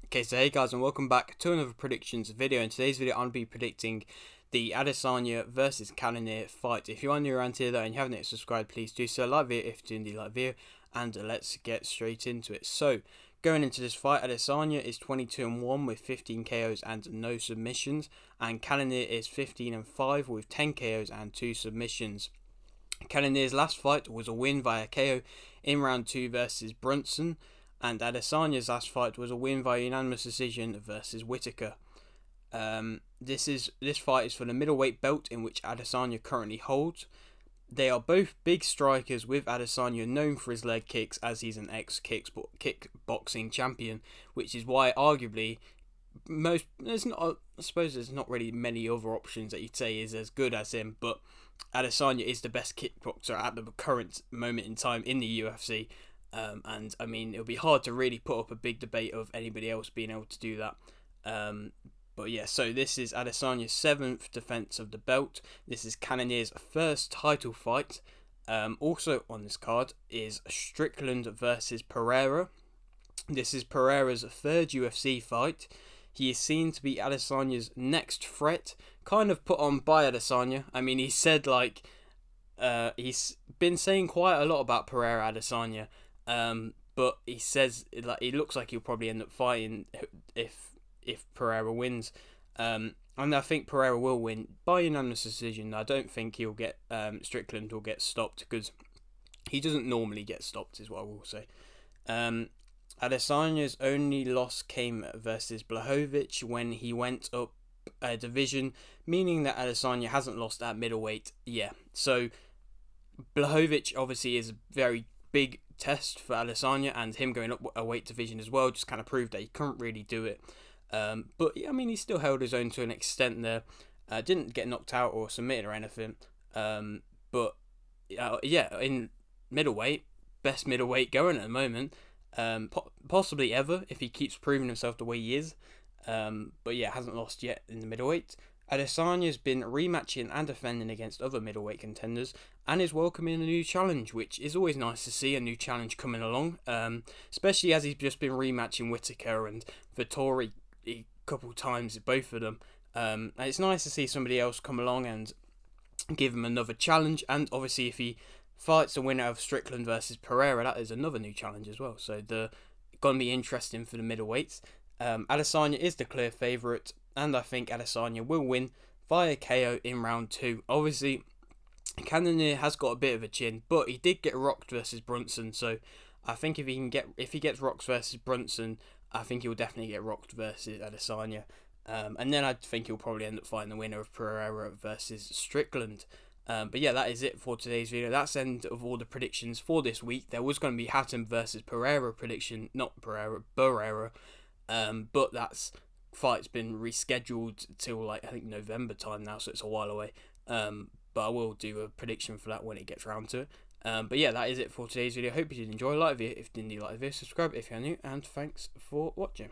Okay, so hey guys, and welcome back to another predictions video. In today's video, I'm going to be predicting the Adesanya versus Cannonier fight. If you are new around here though and you haven't yet subscribed, please do so. Like video if you indeed like video, and let's get straight into it. So, going into this fight, Adesanya is 22-1 with 15 KOs and no submissions, and Cannonier is 15-5 with 10 KOs and 2 submissions. Cannonier's last fight was a win via KO in round 2 versus Brunson, and Adesanya's last fight was a win via unanimous decision versus Whittaker. This fight is for the middleweight belt, in which Adesanya currently holds. They are both big strikers, with Adesanya known for his leg kicks, as he's an ex-kickboxing champion, which is why arguably I suppose there's not really many other options that you'd say is as good as him, but Adesanya is the best kickboxer at the current moment in time in the UFC. And I mean, it'll be hard to really put up a big debate of anybody else being able to do that. But yeah, so this is Adesanya's 7th defense of the belt. This is Cannonier's first title fight. Also on this card is Strickland versus Pereira. This is Pereira's 3rd UFC fight. He is seen to be Adesanya's next threat, kind of put on by Adesanya. I mean, he said he's been saying quite a lot about Pereira Adesanya. But he says he looks like he'll probably end up fighting if Pereira wins. And I think Pereira will win by unanimous decision. I don't think he'll get Strickland will get stopped, because he doesn't normally get stopped, is what I will say. Adesanya's only loss came versus Blachowicz when he went up a division, meaning that Adesanya hasn't lost at middleweight. Yeah, so Blachowicz obviously is a very big test for Adesanya, and him going up a weight division as well just kind of proved that he couldn't really do it. But yeah, I mean, he still held his own to an extent there. Didn't get knocked out or submitted or anything. But yeah, in middleweight, best middleweight going at the moment. Possibly ever, if he keeps proving himself the way he is. But yeah, hasn't lost yet in the middleweight. Adesanya's been rematching and defending against other middleweight contenders, and is welcoming a new challenge, which is always nice to see, a new challenge coming along, especially as he's just been rematching Whittaker and Vettori a couple times, both of them. And it's nice to see somebody else come along and give him another challenge, and obviously if he fights the winner of Strickland versus Pereira, that is another new challenge as well, so they're going to be interesting for the middleweights. Adesanya is the clear favourite, and I think Adesanya will win via KO in round 2. Obviously, Cannonier has got a bit of a chin, but he did get rocked versus Brunson, so I think if he gets rocked versus Brunson, I think he'll definitely get rocked versus Adesanya. And then I think he'll probably end up fighting the winner of Pereira versus Strickland. But yeah, that is it for today's video. That's the end of all the predictions for this week. There was going to be Hatton versus Pereira prediction, not Pereira, Barrera. But that's fight's been rescheduled till I think November time now, so it's a while away. But I will do a prediction for that when it gets around to it. But yeah, that is it for today's video. Hope you did enjoy. Like the video if you didn't like the video, subscribe if you're new, and thanks for watching.